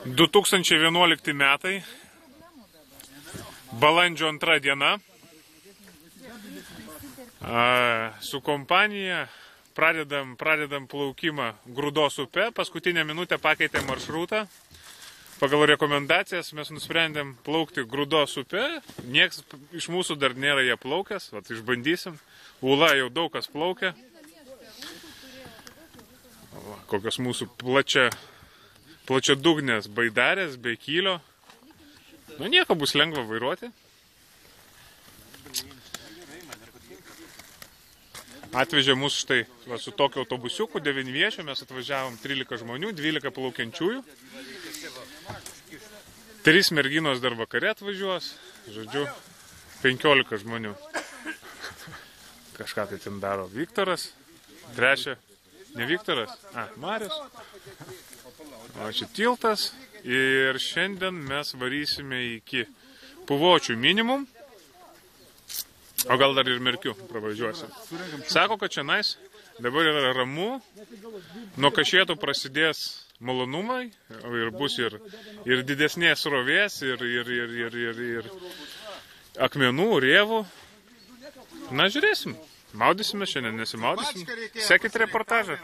2011 metai, balandžio 2 diena. Su kompanija pradedam plaukimą Grūdos upe. Paskutinę minutę pakeitė maršrutą. Pagal rekomendacijas mes nusprendėm plaukti Grūdos upe. Niekas iš mūsų dar nėra jie plaukęs. Vat išbandysim. Ula jau daug kas plaukia. Kokios mūsų plačia dugnės baidarės bei kylio. Nu nieko, bus lengva vairuoti. Atvežė mūsų štai su tokiu autobusiuku, 9 viečių, mes atvažiavom 13 žmonių, 12 plaukiančiųjų. 3 merginos dar vakare atvažiuos, žodžiu, 15 žmonių. Kažką tai ten daro Viktoras, trečia, ne Viktoras, Marius. O čia tiltas ir šiandien mes varysime iki Puvočių minimum. O gal dar ir Merkių pravažiuosim. Sako, kad čia dabar yra ramu, nuo Kašėtų prasidės malonumai ir bus ir didesnės srovės, ir akmenų, rėvų. Na, žiūrėsim. Maudysime šiandien, nesimaudysim. Sekit reportažą.